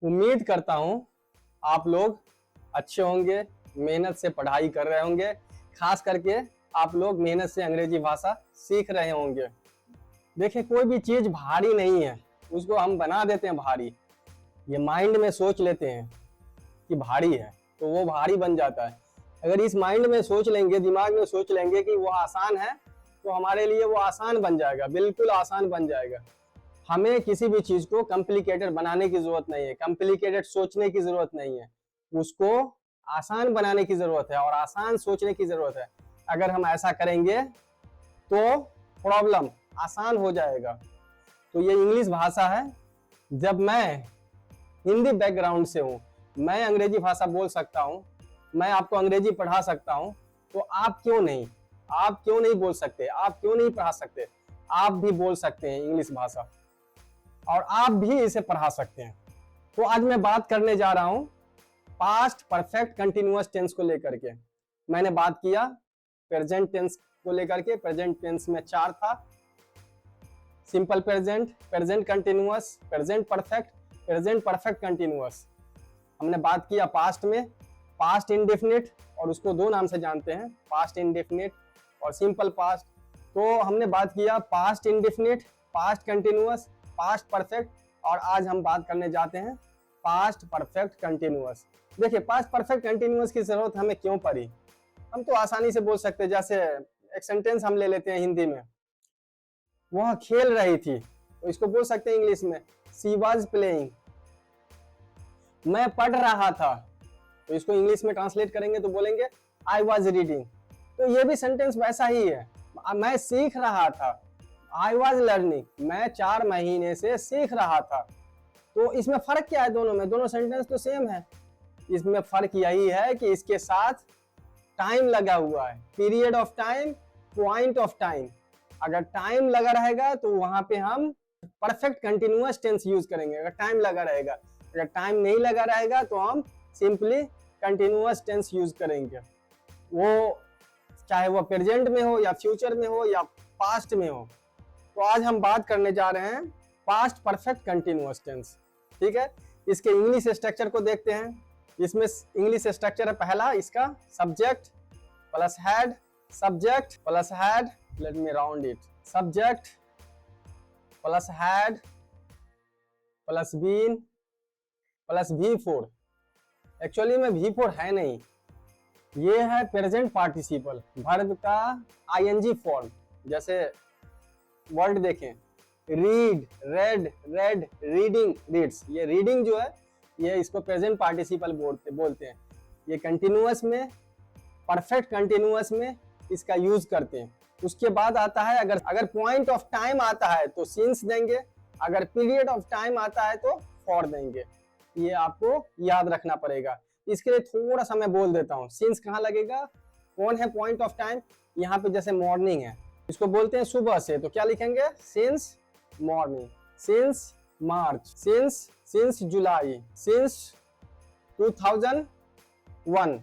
उम्मीद करता हूँ आप लोग अच्छे होंगे, मेहनत से पढ़ाई कर रहे होंगे, खास करके आप लोग मेहनत से अंग्रेजी भाषा सीख रहे होंगे। देखिए, कोई भी चीज भारी नहीं है, उसको हम बना देते हैं भारी। ये माइंड में सोच लेते हैं कि भारी है तो वो भारी बन जाता है। अगर इस माइंड में सोच लेंगे, दिमाग में सोच लेंगे कि वो आसान है, तो हमारे लिए वो आसान बन जाएगा, बिल्कुल आसान बन जाएगा। हमें किसी भी चीज को कॉम्प्लिकेटेड बनाने की जरूरत नहीं है, कॉम्प्लिकेटेड सोचने की जरूरत नहीं है, उसको आसान बनाने की जरूरत है और आसान सोचने की जरूरत है। अगर हम ऐसा करेंगे तो प्रॉब्लम आसान हो जाएगा। तो ये इंग्लिश भाषा है। जब मैं हिंदी बैकग्राउंड से हूँ, मैं अंग्रेजी भाषा बोल सकता हूँ, मैं आपको अंग्रेजी पढ़ा सकता हूँ, तो आप क्यों नहीं बोल सकते, आप क्यों नहीं पढ़ा सकते? आप भी बोल सकते हैं इंग्लिश भाषा और आप भी इसे पढ़ा सकते हैं। तो आज मैं बात करने जा रहा हूं पास्ट परफेक्ट कंटिन्यूअस टेंस को लेकर के। मैंने बात किया प्रेजेंट टेंस को लेकर के। प्रेजेंट टेंस में 4 था, simple present, present continuous, present perfect, present perfect continuous. हमने बात किया पास्ट में, पास्ट इंडेफिनिट, और उसको 2 नाम से जानते हैं, पास्ट इंडेफिनिट और सिंपल पास्ट। तो हमने बात किया past indefinite, past continuous, past perfect, और आज हम बात करने जाते हैं पास्ट परफेक्ट कंटिन्यूअस। देखिए, पास्ट परफेक्ट कंटिन्यूअस की जरूरत हमें क्यों पड़ी? हम तो आसानी से बोल सकते हैं। जैसे एक सेंटेंस हम ले लेते हैं हिंदी में, वह खेल रही थी, तो इसको बोल सकते हैं इंग्लिश में शी वाज प्लेइंग। मैं पढ़ रहा था, तो इसको इंग्लिश में ट्रांसलेट करेंगे तो बोलेंगे आई वाज रीडिंग। तो ये भी सेंटेंस वैसा ही है। मैं सीख रहा था, आई वाज लर्निंग, मैं 4 महीने से सीख रहा था। तो इसमें फर्क क्या है दोनों में? दोनों सेंटेंस तो सेम है। इसमें फर्क यही है कि इसके साथ टाइम लगा हुआ है, period of time, point of time. अगर टाइम लगा रहेगा तो वहां पे हम परफेक्ट कंटिन्यूअस टेंस यूज करेंगे, अगर टाइम लगा रहेगा। अगर टाइम नहीं लगा रहेगा तो हम सिंपली कंटिन्यूअस टेंस यूज करेंगे, वो चाहे वो प्रेजेंट में हो या फ्यूचर में हो या पास्ट में हो। तो आज हम बात करने जा रहे हैं पास्ट परफेक्ट कंटिन्यूअस टेंस। ठीक है, इसके इंग्लिश स्ट्रक्चर को देखते हैं। इसमें इंग्लिश स्ट्रक्चर है पहला इसका, subject plus had, subject plus had, let me round it, subject plus had plus been plus V4। Actually में V4 है नहीं, ये है प्रेजेंट पार्टिसिपल, वर्ब का ING फॉर्म। जैसे वर्ड देखें, read, read, read, reading, reads. ये रीडिंग जो है, ये इसको प्रेजेंट पार्टिसिपल बोलते हैं। ये कंटिन्यूअस में, परफेक्ट कंटिन्यूअस में इसका यूज करते हैं। उसके बाद आता है, अगर पॉइंट ऑफ टाइम आता है तो सिंस देंगे, अगर पीरियड ऑफ टाइम आता है तो फॉर देंगे। ये आपको याद रखना पड़ेगा। इसके लिए थोड़ा सा मैं बोल देता हूँ, सिंस कहाँ लगेगा, कौन है पॉइंट ऑफ टाइम। यहाँ पे जैसे मॉर्निंग है, इसको बोलते हैं सुबह से, तो क्या लिखेंगे, सिंस मॉर्निंग, सिंस मार्च, सिंस जुलाई, सिंस 2001।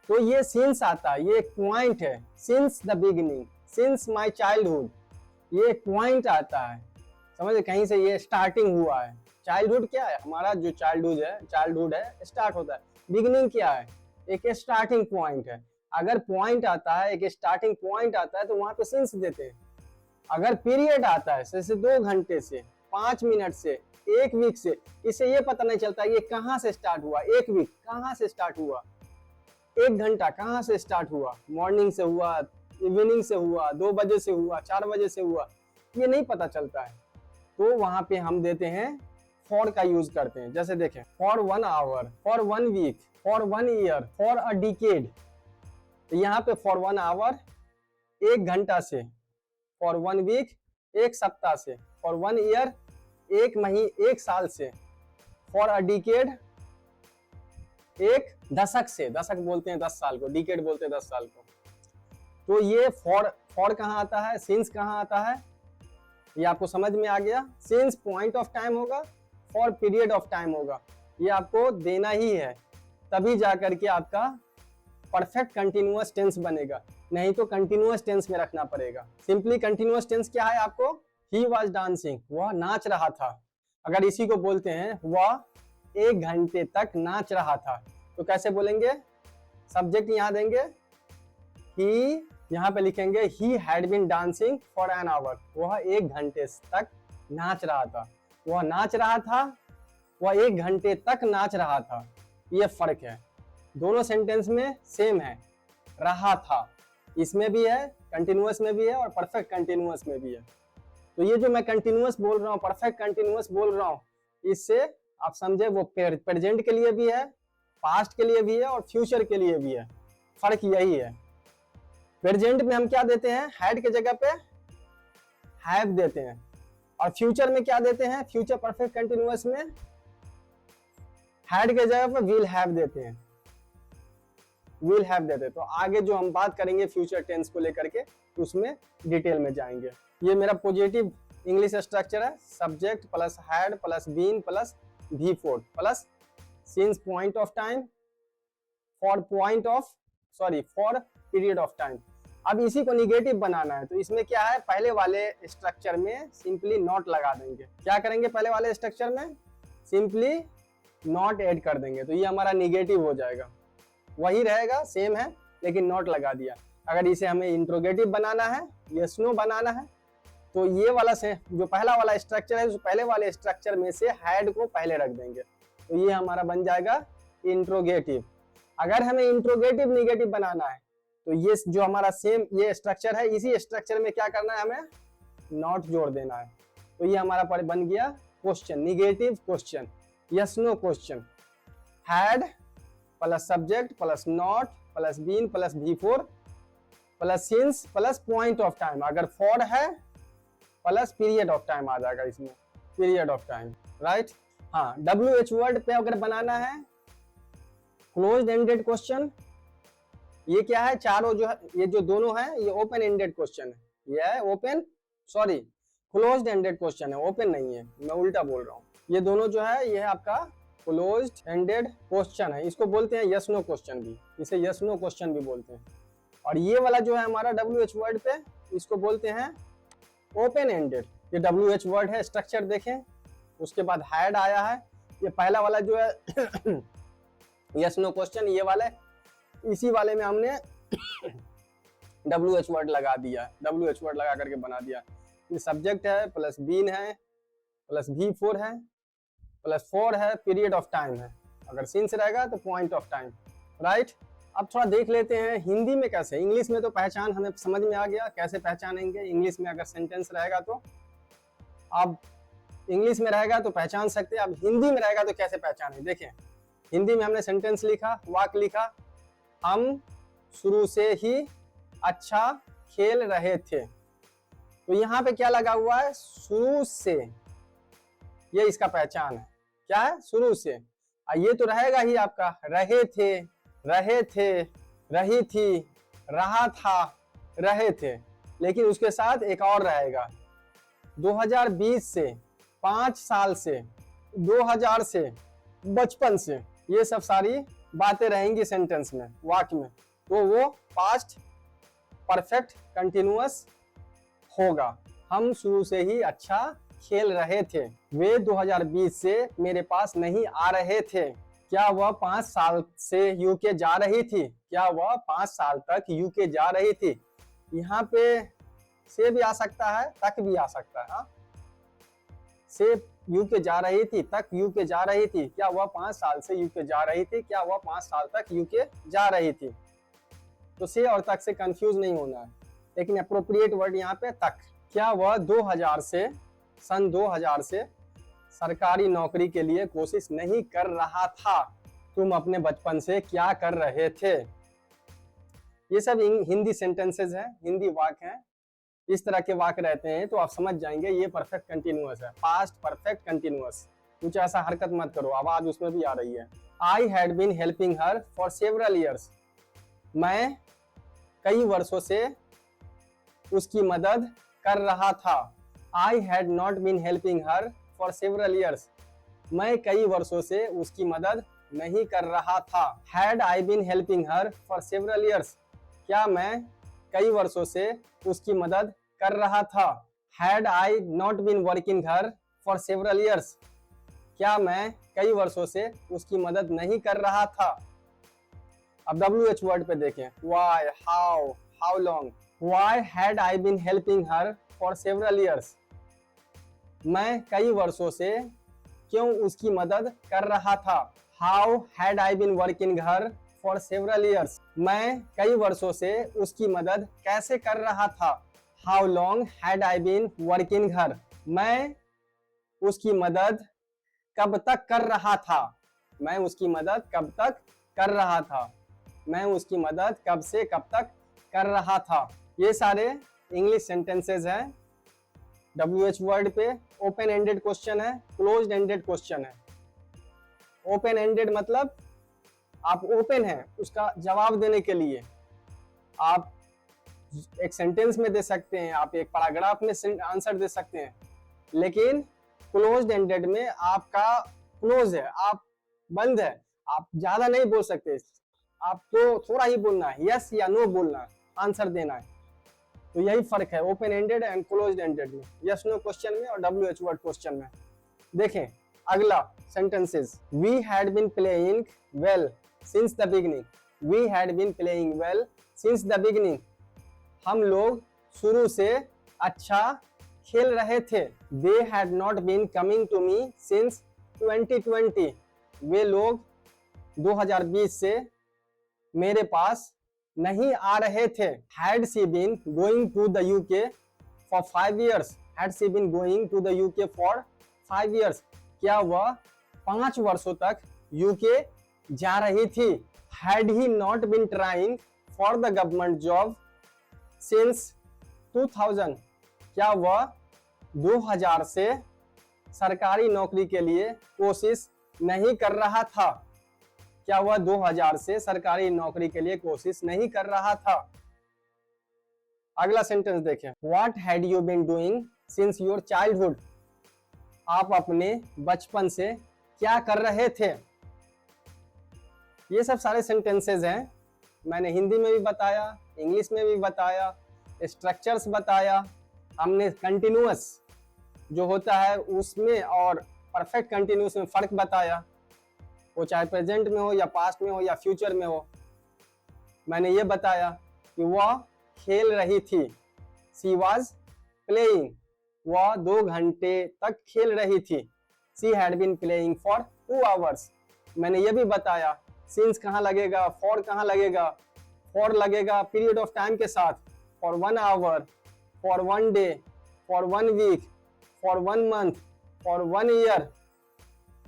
तो ये सिंस आता है, ये एक पॉइंट है, since the beginning, since my childhood, ये एक पॉइंट आता है। समझे, कहीं से ये स्टार्टिंग हुआ है। चाइल्डहुड क्या है, हमारा जो चाइल्डहुड है स्टार्ट होता है। बिगिनिंग क्या है, एक स्टार्टिंग पॉइंट है। अगर पॉइंट आता है, एक स्टार्टिंग पॉइंट आता है, तो वहां पे सिंस देते हैं। अगर पीरियड आता है, जैसे 2 घंटे से, 5 मिनट से, 1 वीक से, इससे ये पता नहीं चलता ये कहाँ से स्टार्ट हुआ। 1 वीक कहाँ से स्टार्ट हुआ, 1 घंटा कहाँ से स्टार्ट हुआ, मॉर्निंग से हुआ, इवनिंग से हुआ, 2 बजे से हुआ, 4 बजे से हुआ, ये नहीं पता चलता है। तो वहां पे हम देते हैं फॉर का यूज करते हैं। जैसे देखें, for 1 hour, for 1 week, for 1 year, for a decade. तो यहाँ पे फॉर 1 आवर 1 घंटा से, फॉर 1 वीक 1 सप्ताह से, फॉर 1 ईयर 1 साल से, फॉर अ डिकेड 1 दशक से, दशक बोलते हैं 10 साल को, डिकेड बोलते हैं 10 साल को। तो ये फॉर कहाँ आता है, सिंस कहाँ आता है, ये आपको समझ में आ गया। सिंस पॉइंट ऑफ टाइम होगा, फॉर पीरियड ऑफ टाइम होगा, ये आपको देना ही है, तभी जाकर के आपका परफेक्ट कंटिन्यूअस टेंस बनेगा, नहीं तो कंटिन्यूअस टेंस में रखना पड़ेगा। सिंपली कंटिन्यूअस टेंस क्या है आपको, ही वाज डांसिंग, वह नाच रहा था। अगर इसी को बोलते हैं वह 1 घंटे तक नाच रहा था। तो कैसे बोलेंगे, सब्जेक्ट यहाँ देंगे ही, यहाँ पे लिखेंगे ही had been dancing for an hour, वह 1 घंटे तक नाच रहा था। वह नाच रहा था, वह 1 घंटे तक नाच रहा था। ये फर्क है, दोनों सेंटेंस में सेम है, रहा था इसमें भी है, कंटिन्यूअस में भी है और परफेक्ट कंटिन्यूअस में भी है। तो ये जो मैं कंटिन्यूअस बोल रहा हूँ, परफेक्ट कंटिन्यूअस बोल रहा हूँ, इससे आप समझे वो प्रेजेंट के लिए भी है, पास्ट के लिए भी है और फ्यूचर के लिए भी है। फर्क यही है, प्रेजेंट में हम क्या देते हैं, हैड के जगह पे हैव देते हैं, और फ्यूचर में क्या देते हैं, फ्यूचर परफेक्ट कंटिन्यूअस में हैड के जगह पे विल हैव देते हैं, विल हैव देते हैं। तो आगे जो हम बात करेंगे फ्यूचर टेंस को लेकर के, उसमें डिटेल में जाएंगे। ये मेरा पॉजिटिव इंग्लिश स्ट्रक्चर है, subject plus had plus been plus V4 plus since point of time for period of time. अब इसी को निगेटिव बनाना है, तो इसमें क्या है, पहले वाले स्ट्रक्चर में सिंपली नॉट लगा देंगे। क्या करेंगे, पहले वाले स्ट्रक्चर में सिंपली नॉट ऐड कर देंगे, तो ये हमारा निगेटिव हो जाएगा। वही रहेगा, सेम है, लेकिन नॉट लगा दिया। अगर इसे हमें इंट्रोगेटिव बनाना है, यस नो बनाना है, तो ये वाला से जो पहला वाला स्ट्रक्चर है, उस पहले वाले स्ट्रक्चर में से हैड को पहले रख देंगे, तो ये हमारा बन जाएगा इंट्रोगेटिव। अगर हमें इंट्रोगेटिव निगेटिव बनाना है, तो ये जो हमारा सेम ये स्ट्रक्चर है, इसी स्ट्रक्चर में क्या करना है, हमें नॉट जोड़ देना है। तो ये हमारा बन गया question, negative question, yes no question. Had plus subject plus not plus been plus V4 plus since plus point of time, अगर फॉर है प्लस पीरियड ऑफ टाइम आ जाएगा इसमें, पीरियड ऑफ टाइम, राइट। हाँ, WH वर्ड पे अगर बनाना है close ended question, ये क्या है, चारों जो है, ये जो दोनों है, ये ओपन एंडेड क्वेश्चन है। ये है open, sorry closed ended question है, ओपन नहीं है, मैं उल्टा बोल रहा हूँ। ये दोनों जो है, ये है आपका क्लोज्ड एंडेड क्वेश्चन है, इसको बोलते हैं यस नो क्वेश्चन भी, इसे यस नो क्वेश्चन भी बोलते हैं। और ये वाला जो है हमारा WH वर्ड पे, इसको बोलते हैं ओपन एंडेड। ये WH वर्ड है, स्ट्रक्चर देखें, उसके बाद हैड आया है, ये पहला वाला जो है यस नो क्वेश्चन, ये वाला, इसी वाले में हमने WH वर्ड लगा दिया, WH वर्ड लगा करके बना दिया। ये सब्जेक्ट है प्लस बीन है प्लस V4 है प्लस 4 है, पीरियड ऑफ टाइम है, अगर सिंस रहेगा तो पॉइंट ऑफ टाइम, राइट। अब थोड़ा देख लेते हैं हिंदी में कैसे। इंग्लिश में तो पहचान हमें समझ में आ गया, कैसे पहचानेंगे इंग्लिश में, अगर सेंटेंस रहेगा तो आप इंग्लिश में रहेगा तो पहचान सकते हैं, अब हिंदी में रहेगा तो कैसे पहचानें। देखें, हिंदी में हमने सेंटेंस लिखा, वाक्य लिखा, हम शुरू से ही अच्छा खेल रहे थे, तो यहाँ पे क्या लगा हुआ है, शुरू से, ये इसका पहचान है, क्या है, शुरू से। ये तो रहेगा ही आपका, रहे थे, रहे थे, रही थी, रहा था, रहे थे, लेकिन उसके साथ एक और रहेगा, 2020 से, 5 साल से, 2000 से, बचपन से, ये सब सारी बातें रहेंगी सेंटेंस में, वाक्य में, तो वो पास्ट परफेक्ट कंटिन्यूअस होगा। हम शुरू से ही अच्छा खेल रहे थे, वे 2020 से मेरे पास नहीं आ रहे थे, क्या वह 5 साल से यूके जा रही थी, क्या वह 5 साल तक यूके जा रही थी। यहाँ पे से भी आ सकता है, तक भी आ सकता है, हाँ? से यूके जा रही थी, तक यूके जा रही थी, क्या वह 5 साल से यूके जा रही थी, क्या वह 5 साल तक यूके जा रही थी। तो से और तक से कंफ्यूज नहीं होना है, लेकिन अप्रोप्रिएट वर्ड यहाँ पे तक। क्या वह 2000 से, सन 2000 से सरकारी नौकरी के लिए कोशिश नहीं कर रहा था, तुम अपने बचपन से क्या कर रहे थे। ये सब हिंदी सेंटेंसेस हैं, हिंदी वाक्य हैं, इस तरह के वाक्य रहते हैं, तो आप समझ जाएंगे ये परफेक्ट कंटिन्यूअस है, पास्ट परफेक्ट कंटिन्यूअस। कुछ ऐसा हरकत मत करो, आवाज उसमें भी आ रही है। I had been helping her for several years, मैं कई वर्षों से उसकी मदद कर रहा था। I had not been helping her for several years, मैं कई वर्षों से उसकी मदद नहीं कर रहा था। Had I been helping her for several years, क्या मैं कई वर्षों से उसकी मदद कर रहा था। Had I not been working her for several years, क्या मैं कई वर्षों से उसकी मदद नहीं कर रहा था। अब WH वर्ड पे देखें, why, how long, why had I been helping her for several years। मैं कई वर्षों से क्यों उसकी मदद कर रहा था। How had I been working her for several years। मैं कई वर्षों से उसकी मदद कैसे कर रहा था। How long had I been working her। मैं उसकी मदद कब तक कर रहा था। मैं उसकी मदद कब तक कर रहा था। मैं उसकी मदद कब से कब तक कर रहा था। ये सारे इंग्लिश सेंटेंसेस हैं। WH वर्ड पे ओपन एंडेड क्वेश्चन है, क्लोज्ड एंडेड क्वेश्चन है। ओपन एंडेड मतलब आप ओपन हैं उसका जवाब देने के लिए। आप एक सेंटेंस में दे सकते हैं, आप एक पैराग्राफ में आंसर दे सकते हैं, लेकिन क्लोज्ड एंडेड में आपका क्लोज है, आप बंद है, आप ज्यादा नहीं बोल सकते, आपको थोड़ा ही बोलना है, यस या नो बोलना है, आंसर देना है। तो यही फर्क है open ended and closed ended में, यस नो क्वेश्चन में और WH वर्ड क्वेश्चन में। देखें अगला sentences, we had been playing well since the beginning. We had been playing well since the beginning. हम लोग शुरू से अच्छा खेल रहे थे। They had not been coming to me since 2020। वे लोग 2020 से मेरे पास नहीं आ रहे थे। Had she been going to the UK for 5 years। Had she been going to the UK for 5 years। क्या वह 5 वर्षों तक UK जा रही थी। Had he not been trying for the government job since 2000। क्या वह 2000 से सरकारी नौकरी के लिए कोशिश नहीं कर रहा था। क्या वह 2000 से सरकारी नौकरी के लिए कोशिश नहीं कर रहा था। अगला सेंटेंस देखें, what had you been doing since your childhood. आप अपने बचपन से क्या कर रहे थे। ये सब सारे सेंटेंसेस हैं। मैंने हिंदी में भी बताया, इंग्लिश में भी बताया, स्ट्रक्चर्स बताया, हमने कंटिन्यूअस जो होता है उसमें और परफेक्ट कंटिन्यूअस में फर्क बताया, वो चाहे प्रेजेंट में हो या पास्ट में हो या फ्यूचर में हो। मैंने ये बताया कि वह खेल रही थी, शी वॉज प्लेइंग, वह 2 घंटे तक खेल रही थी, she had been playing for 2 hours। मैंने ये भी बताया सिंस कहाँ लगेगा, फॉर कहाँ लगेगा। फॉर लगेगा पीरियड ऑफ टाइम के साथ, for 1 hour, for 1 day, for 1 week, for 1 month, for 1 year।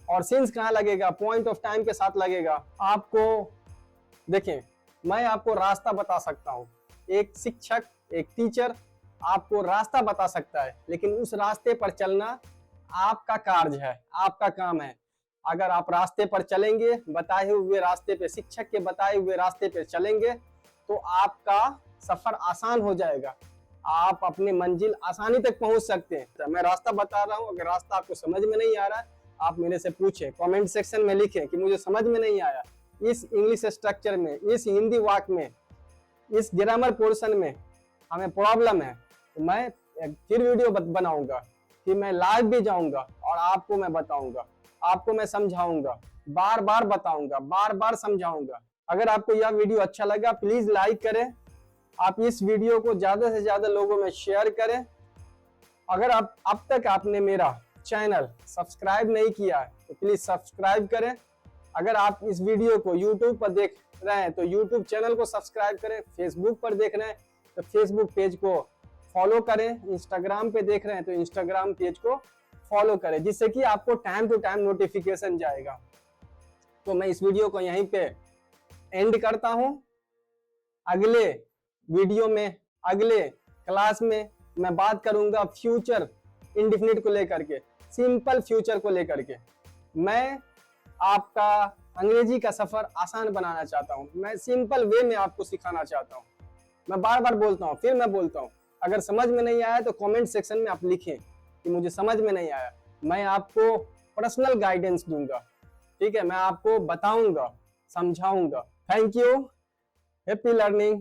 और सिंस कहाँ लगेगा, पॉइंट ऑफ टाइम के साथ लगेगा। आपको देखें, मैं आपको रास्ता बता सकता हूँ, एक शिक्षक, एक टीचर आपको रास्ता बता सकता है, लेकिन उस रास्ते पर चलना आपका कार्य है, आपका काम है। अगर आप रास्ते पर चलेंगे, बताए हुए रास्ते पे, शिक्षक के बताए हुए रास्ते पे चलेंगे, तो आपका सफर आसान हो जाएगा, आप अपनी मंजिल आसानी तक पहुंच सकते हैं। मैं रास्ता बता रहा हूं, अगर रास्ता आपको समझ में नहीं आ रहा है, आप मेरे से पूछें, कमेंट सेक्शन में लिखें कि मुझे समझ में नहीं आया, इस इंग्लिश स्ट्रक्चर में, इस हिंदी वाक्य में, इस ग्रामर पोर्शन में हमें प्रॉब्लम है। तो मैं फिर वीडियो बनाऊंगा, फिर मैं लाइव भी जाऊंगा और आपको मैं बताऊंगा, आपको मैं समझाऊंगा, बार बार बताऊंगा, बार बार समझाऊंगा। अगर आपको यह वीडियो अच्छा लगा प्लीज लाइक करें, आप इस वीडियो को ज्यादा से ज्यादा लोगों में शेयर करें। अगर आप अब तक आपने मेरा चैनल सब्सक्राइब नहीं किया है तो प्लीज सब्सक्राइब करें। अगर आप इस वीडियो को YouTube पर देख रहे हैं तो YouTube चैनल को सब्सक्राइब करें, Facebook पर देख रहे हैं तो Facebook पेज को फॉलो करें, इंस्टाग्राम पे देख रहे हैं तो इंस्टाग्राम पेज को फॉलो करें, जिससे कि आपको टाइम टू टाइम नोटिफिकेशन जाएगा। तो मैं इस वीडियो को यहीं पे एंड करता हूं। अगले वीडियो में, अगले क्लास में मैं बात करूंगा फ्यूचर इंडेफिनिट को लेकर के, सिंपल फ्यूचर को लेकर के। मैं आपका अंग्रेजी का सफर आसान बनाना चाहता हूं, मैं सिंपल वे में आपको सिखाना चाहता हूं। मैं बार बार बोलता हूं, फिर मैं बोलता हूं, अगर समझ में नहीं आया तो कमेंट सेक्शन में आप लिखें कि मुझे समझ में नहीं आया, मैं आपको पर्सनल गाइडेंस दूंगा, ठीक है, मैं आपको बताऊंगा, समझाऊंगा। Thank you, happy learning.